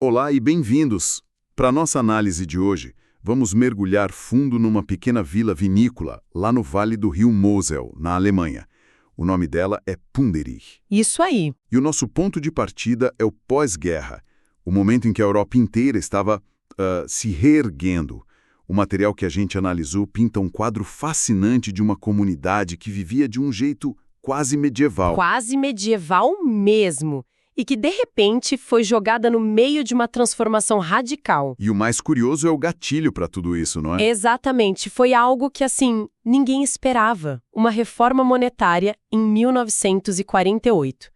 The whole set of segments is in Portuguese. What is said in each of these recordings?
Olá e bem-vindos! Para nossa análise de hoje, vamos mergulhar fundo numa pequena vila vinícola, lá no Vale do Rio Mosel, na Alemanha. O nome dela é Punderich. Isso aí. E o nosso ponto de partida é o pós-guerra, o momento em que a Europa inteira estava se reerguendo. O material que a gente analisou pinta um quadro fascinante de uma comunidade que vivia de um jeito quase medieval. Quase medieval mesmo. E que, de repente, foi jogada no meio de uma transformação radical. E o mais curioso é o gatilho para tudo isso, não é? Exatamente. Foi algo que, assim, ninguém esperava. Uma reforma monetária em 1948.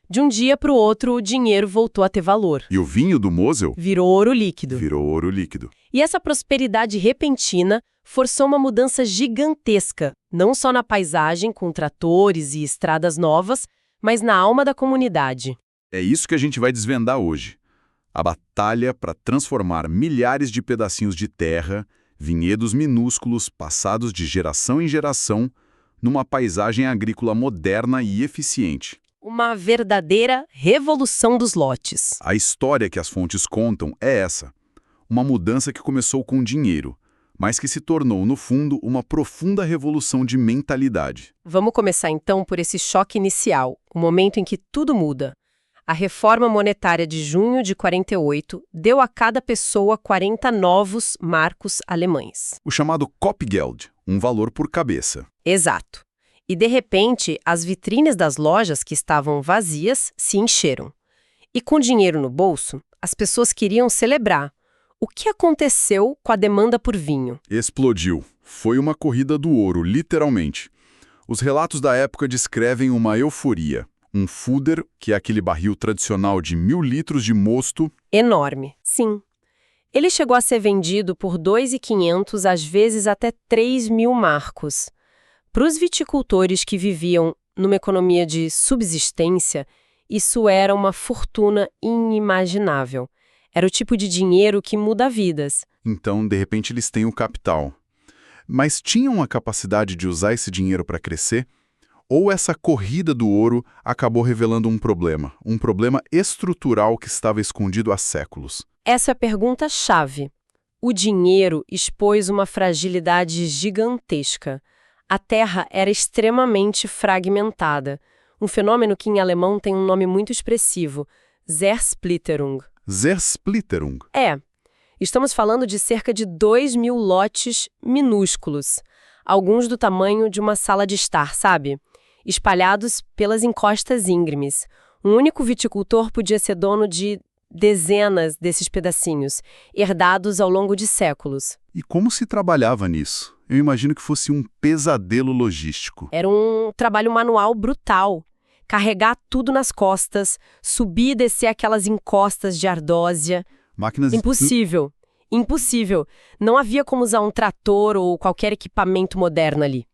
De um dia para o outro, o dinheiro voltou a ter valor. E o vinho do Mosel Virou ouro líquido. virou ouro líquido. E essa prosperidade repentina forçou uma mudança gigantesca, não só na paisagem, com tratores e estradas novas, mas na alma da comunidade. É isso que a gente vai desvendar hoje. A batalha para transformar milhares de pedacinhos de terra, vinhedos minúsculos passados de geração em geração, numa paisagem agrícola moderna e eficiente. Uma verdadeira revolução dos lotes. A história que as fontes contam é essa. Uma mudança que começou com dinheiro, mas que se tornou, no fundo, uma profunda revolução de mentalidade. Vamos começar então por esse choque inicial, o momento em que tudo muda. A reforma monetária de junho de 48 deu a cada pessoa 40 novos marcos alemães. O chamado Kopfgeld, um valor por cabeça. Exato. E, de repente, as vitrines das lojas que estavam vazias se encheram. E com dinheiro no bolso, as pessoas queriam celebrar. O que aconteceu com a demanda por vinho? Explodiu. Foi uma corrida do ouro, literalmente. Os relatos da época descrevem uma euforia. Um Fuder, que é aquele barril tradicional de 1.000 litros de mosto. Enorme, sim. Ele chegou a ser vendido por 2.500, às vezes até 3.000 marcos. Para os viticultores que viviam numa economia de subsistência, isso era uma fortuna inimaginável. Era o tipo de dinheiro que muda vidas. Então, de repente, eles têm o capital. Mas tinham a capacidade de usar esse dinheiro para crescer? Ou essa corrida do ouro acabou revelando um problema estrutural que estava escondido há séculos? Essa é a pergunta-chave. O dinheiro expôs uma fragilidade gigantesca. A terra era extremamente fragmentada. Um fenômeno que em alemão tem um nome muito expressivo, Zersplitterung. Zersplitterung. Estamos falando de cerca de 2.000 lotes minúsculos, alguns do tamanho de uma sala de estar, sabe? Espalhados pelas encostas íngremes. Um único viticultor podia ser dono de dezenas desses pedacinhos, herdados ao longo de séculos. E como se trabalhava nisso? Eu imagino que fosse um pesadelo logístico. Era um trabalho manual brutal. Carregar tudo nas costas, subir e descer aquelas encostas de ardósia. Máquinas... Impossível. Impossível. Não havia como usar um trator ou qualquer equipamento moderno ali.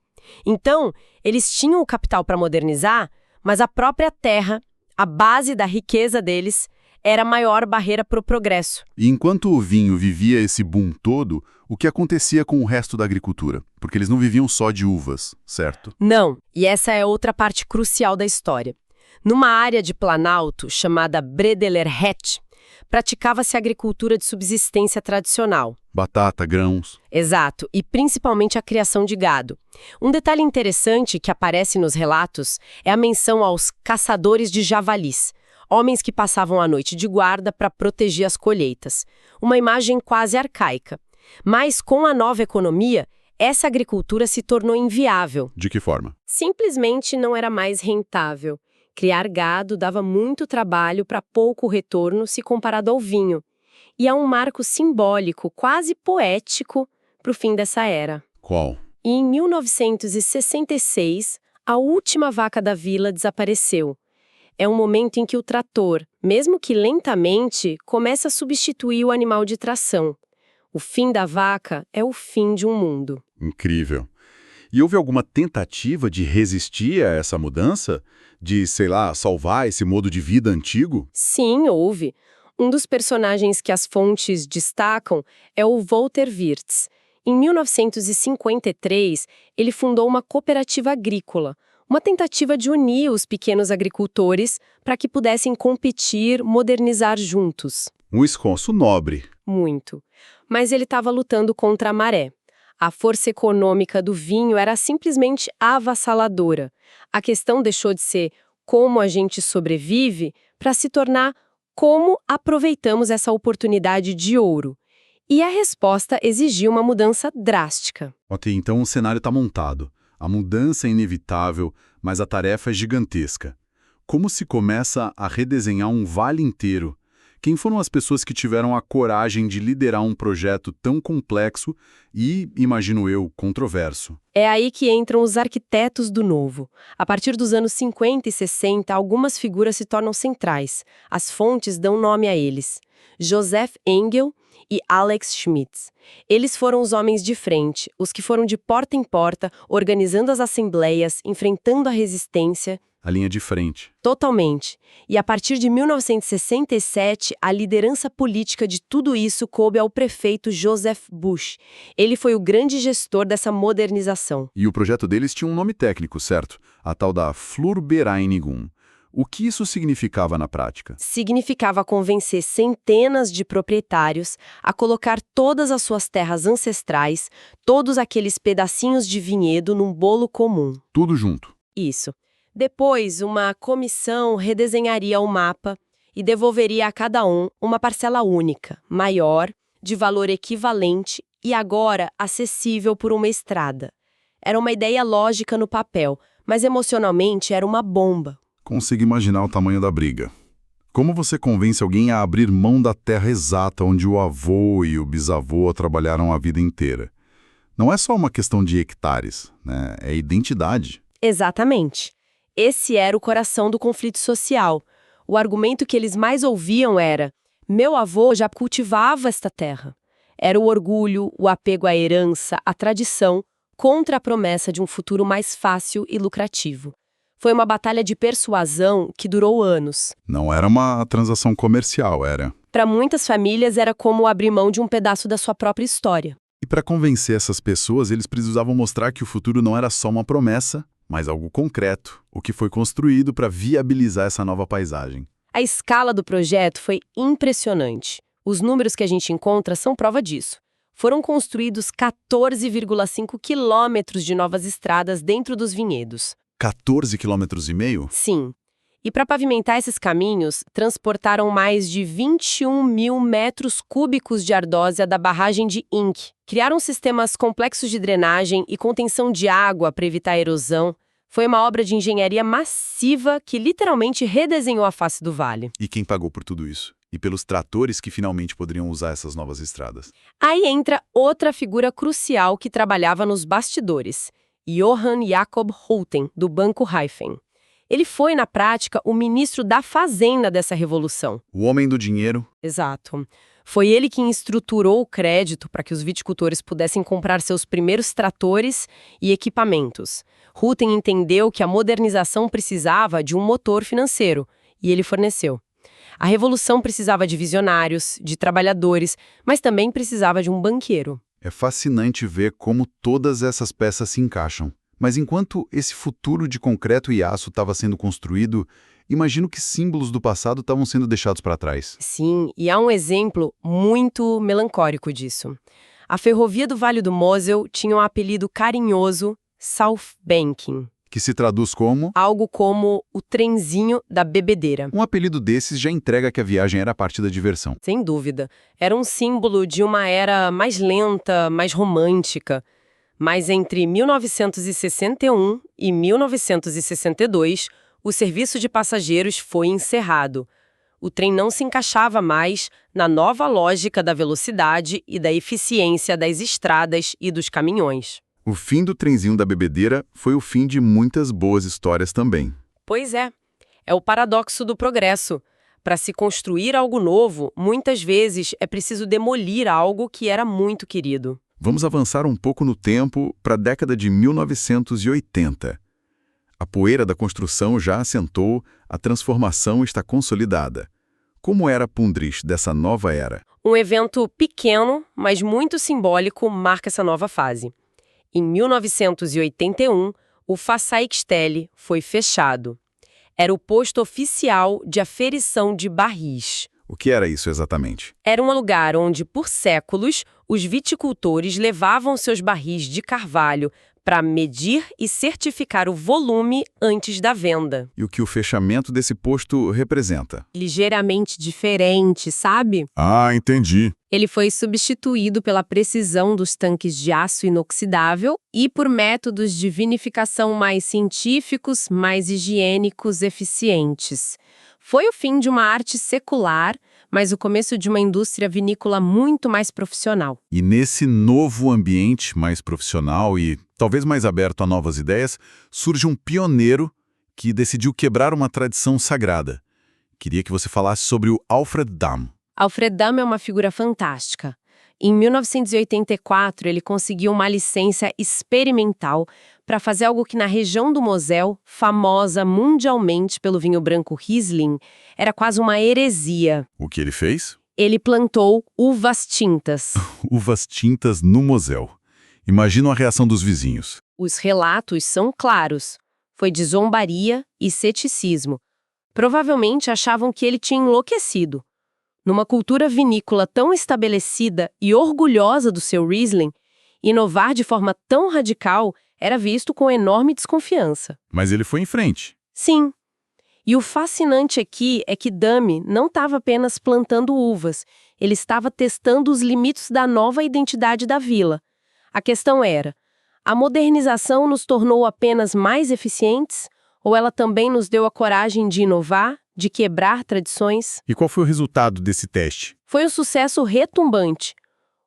Então, eles tinham o capital para modernizar, mas a própria terra, a base da riqueza deles, era a maior barreira para o progresso. E enquanto o vinho vivia esse boom todo, o que acontecia com o resto da agricultura? Porque eles não viviam só de uvas, certo? Não, e essa é outra parte crucial da história. Numa área de Planalto chamada Brederherrett, praticava-se agricultura de subsistência tradicional. Batata, grãos... Exato, e principalmente a criação de gado. Um detalhe interessante que aparece nos relatos é a menção aos caçadores de javalis, homens que passavam a noite de guarda para proteger as colheitas. Uma imagem quase arcaica. Mas com a nova economia, essa agricultura se tornou inviável. De que forma? Simplesmente não era mais rentável. Criar gado dava muito trabalho para pouco retorno se comparado ao vinho. E há um marco simbólico, quase poético, para o fim dessa era. Qual? E em 1966, a última vaca da vila desapareceu. É um momento em que o trator, mesmo que lentamente, começa a substituir o animal de tração. O fim da vaca é o fim de um mundo. Incrível. E houve alguma tentativa de resistir a essa mudança? De, sei lá, salvar esse modo de vida antigo? Sim, houve. Um dos personagens que as fontes destacam é o Walter Wirtz. Em 1953, ele fundou uma cooperativa agrícola, uma tentativa de unir os pequenos agricultores para que pudessem competir, modernizar juntos. Um esforço nobre. Muito. Mas ele estava lutando contra a maré. A força econômica do vinho era simplesmente avassaladora. A questão deixou de ser como a gente sobrevive para se tornar como aproveitamos essa oportunidade de ouro. E a resposta exigia uma mudança drástica. Ok, então o cenário está montado. A mudança é inevitável, mas a tarefa é gigantesca. Como se começa a redesenhar um vale inteiro? Quem foram as pessoas que tiveram a coragem de liderar um projeto tão complexo e, imagino eu, controverso? É aí que entram os arquitetos do novo. A partir dos anos 50 e 60, algumas figuras se tornam centrais. As fontes dão nome a eles. Joseph Engel e Alex Schmitz. Eles foram os homens de frente, os que foram de porta em porta, organizando as assembleias, enfrentando a resistência. A linha de frente. Totalmente. E a partir de 1967, a liderança política de tudo isso coube ao prefeito Joseph Bush. Ele foi o grande gestor dessa modernização. E o projeto deles tinha um nome técnico, certo? A tal da Flurbereinigung. O que isso significava na prática? Significava convencer centenas de proprietários a colocar todas as suas terras ancestrais, todos aqueles pedacinhos de vinhedo num bolo comum. Tudo junto. Isso. Depois, uma comissão redesenharia o mapa e devolveria a cada um uma parcela única, maior, de valor equivalente e agora acessível por uma estrada. Era uma ideia lógica no papel, mas emocionalmente era uma bomba. Consigo imaginar o tamanho da briga. Como você convence alguém a abrir mão da terra exata onde o avô e o bisavô trabalharam a vida inteira? Não é só uma questão de hectares, né? É identidade. Exatamente. Esse era o coração do conflito social. O argumento que eles mais ouviam era: meu avô já cultivava esta terra. Era o orgulho, o apego à herança, à tradição, contra a promessa de um futuro mais fácil e lucrativo. Foi uma batalha de persuasão que durou anos. Não era uma transação comercial, era. Para muitas famílias era como abrir mão de um pedaço da sua própria história. E para convencer essas pessoas, eles precisavam mostrar que o futuro não era só uma promessa, mas algo concreto, o que foi construído para viabilizar essa nova paisagem. A escala do projeto foi impressionante. Os números que a gente encontra são prova disso. Foram construídos 14,5 quilômetros de novas estradas dentro dos vinhedos. 14,5 quilômetros? Sim. E para pavimentar esses caminhos, transportaram mais de 21 mil metros cúbicos de ardósia da barragem de Inc. Criaram sistemas complexos de drenagem e contenção de água para evitar a erosão. Foi uma obra de engenharia massiva que literalmente redesenhou a face do vale. E quem pagou por tudo isso? E pelos tratores que finalmente poderiam usar essas novas estradas? Aí entra outra figura crucial que trabalhava nos bastidores, Johann Jakob Holten, do Banco Raiffeisen. Ele foi, na prática, o ministro da Fazenda dessa revolução. O homem do dinheiro. Exato. Foi ele quem estruturou o crédito para que os viticultores pudessem comprar seus primeiros tratores e equipamentos. Holten entendeu que a modernização precisava de um motor financeiro, e ele forneceu. A revolução precisava de visionários, de trabalhadores, mas também precisava de um banqueiro. É fascinante ver como todas essas peças se encaixam. Mas enquanto esse futuro de concreto e aço estava sendo construído, imagino que símbolos do passado estavam sendo deixados para trás. Sim, e há um exemplo muito melancólico disso. A ferrovia do Vale do Mosel tinha um apelido carinhoso, Southbanking. Que se traduz como? Algo como o trenzinho da bebedeira. Um apelido desses já entrega que a viagem era parte da diversão. Sem dúvida. Era um símbolo de uma era mais lenta, mais romântica. Mas entre 1961 e 1962, o serviço de passageiros foi encerrado. O trem não se encaixava mais na nova lógica da velocidade e da eficiência das estradas e dos caminhões. O fim do trenzinho da bebedeira foi o fim de muitas boas histórias também. Pois é. É o paradoxo do progresso. Para se construir algo novo, muitas vezes é preciso demolir algo que era muito querido. Vamos avançar um pouco no tempo para a década de 1980. A poeira da construção já assentou, a transformação está consolidada. Como era Pundrich dessa nova era? Um evento pequeno, mas muito simbólico, marca essa nova fase. Em 1981, o Fasaikstelle foi fechado. Era o posto oficial de aferição de barris. O que era isso exatamente? Era um lugar onde, por séculos, os viticultores levavam seus barris de carvalho para medir e certificar o volume antes da venda. E o que o fechamento desse posto representa? Ligeiramente diferente, sabe? Ah, entendi. Ele foi substituído pela precisão dos tanques de aço inoxidável e por métodos de vinificação mais científicos, mais higiênicos, eficientes. Foi o fim de uma arte secular, mas o começo de uma indústria vinícola muito mais profissional. E nesse novo ambiente mais profissional e talvez mais aberto a novas ideias, surge um pioneiro que decidiu quebrar uma tradição sagrada. Queria que você falasse sobre o Alfred Damm. Alfred Damm é uma figura fantástica. Em 1984, ele conseguiu uma licença experimental para fazer algo que na região do Mosel, famosa mundialmente pelo vinho branco Riesling, era quase uma heresia. O que ele fez? Ele plantou uvas tintas. Uvas tintas no Mosel. Imagina a reação dos vizinhos. Os relatos são claros. Foi de zombaria e ceticismo. Provavelmente achavam que ele tinha enlouquecido. Numa cultura vinícola tão estabelecida e orgulhosa do seu Riesling, inovar de forma tão radical era visto com enorme desconfiança. Mas ele foi em frente. Sim. E o fascinante aqui é que Damm não estava apenas plantando uvas, ele estava testando os limites da nova identidade da vila. A questão era, a modernização nos tornou apenas mais eficientes ou ela também nos deu a coragem de inovar, de quebrar tradições? E qual foi o resultado desse teste? Foi um sucesso retumbante.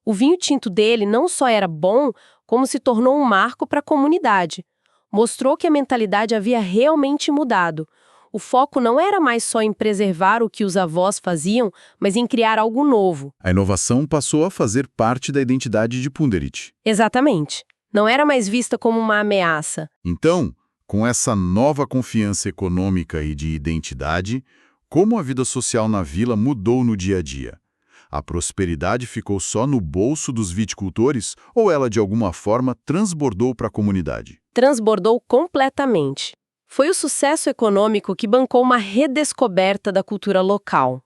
O vinho tinto dele não só era bom, como se tornou um marco para a comunidade. Mostrou que a mentalidade havia realmente mudado. O foco não era mais só em preservar o que os avós faziam, mas em criar algo novo. A inovação passou a fazer parte da identidade de Punderit. Exatamente. Não era mais vista como uma ameaça. Então, com essa nova confiança econômica e de identidade, como a vida social na vila mudou no dia a dia? A prosperidade ficou só no bolso dos viticultores ou ela, de alguma forma, transbordou para a comunidade? Transbordou completamente. Foi o sucesso econômico que bancou uma redescoberta da cultura local.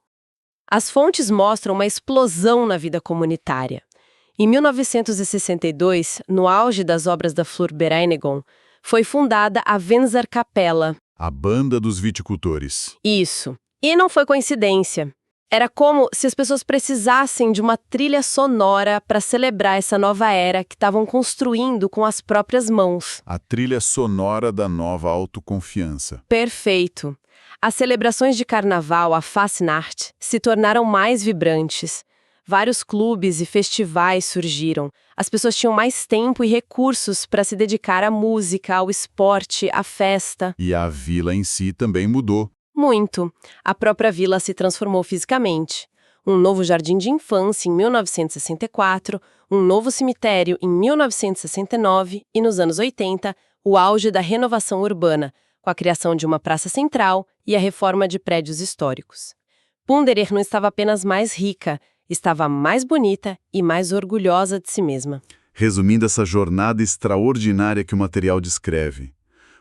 As fontes mostram uma explosão na vida comunitária. Em 1962, no auge das obras da Flurbereinigung, foi fundada a Wenzerkapelle. A banda dos viticultores. Isso. E não foi coincidência. Era como se as pessoas precisassem de uma trilha sonora para celebrar essa nova era que estavam construindo com as próprias mãos. A trilha sonora da nova autoconfiança. Perfeito. As celebrações de carnaval, a Fastnacht, se tornaram mais vibrantes. Vários clubes e festivais surgiram. As pessoas tinham mais tempo e recursos para se dedicar à música, ao esporte, à festa. E a vila em si também mudou. Muito. A própria vila se transformou fisicamente. Um novo jardim de infância em 1964, um novo cemitério em 1969 e, nos anos 80, o auge da renovação urbana, com a criação de uma praça central e a reforma de prédios históricos. Punderer não estava apenas mais rica, estava mais bonita e mais orgulhosa de si mesma. Resumindo essa jornada extraordinária que o material descreve,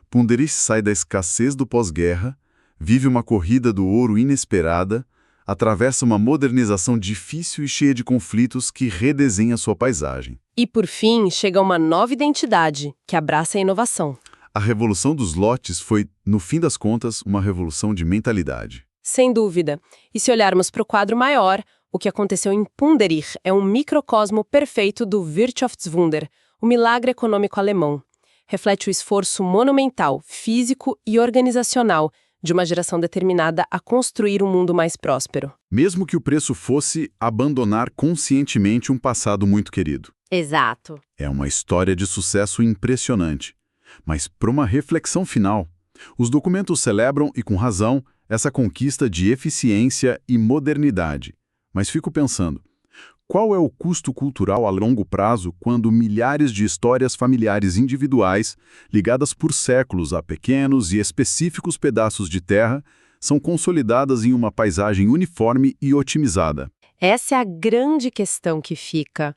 Punderit sai da escassez do pós-guerra, vive uma corrida do ouro inesperada, atravessa uma modernização difícil e cheia de conflitos que redesenha sua paisagem. E, por fim, chega uma nova identidade, que abraça a inovação. A revolução dos lotes foi, no fim das contas, uma revolução de mentalidade. Sem dúvida. E se olharmos para o quadro maior, o que aconteceu em Punderir é um microcosmo perfeito do Wirtschaftswunder, o milagre econômico alemão. Reflete o esforço monumental, físico e organizacional de uma geração determinada a construir um mundo mais próspero. Mesmo que o preço fosse abandonar conscientemente um passado muito querido. Exato. É uma história de sucesso impressionante. Mas para uma reflexão final, os documentos celebram, e com razão, essa conquista de eficiência e modernidade. Mas fico pensando, qual é o custo cultural a longo prazo quando milhares de histórias familiares individuais, ligadas por séculos a pequenos e específicos pedaços de terra, são consolidadas em uma paisagem uniforme e otimizada? Essa é a grande questão que fica.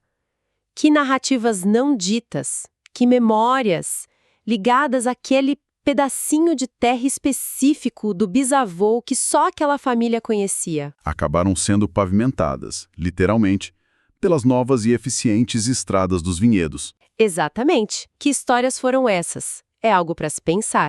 Que narrativas não ditas, que memórias, ligadas àquele pedacinho de terra específico do bisavô que só aquela família conhecia. Acabaram sendo pavimentadas, literalmente, pelas novas e eficientes estradas dos vinhedos. Exatamente. Que histórias foram essas? É algo para se pensar.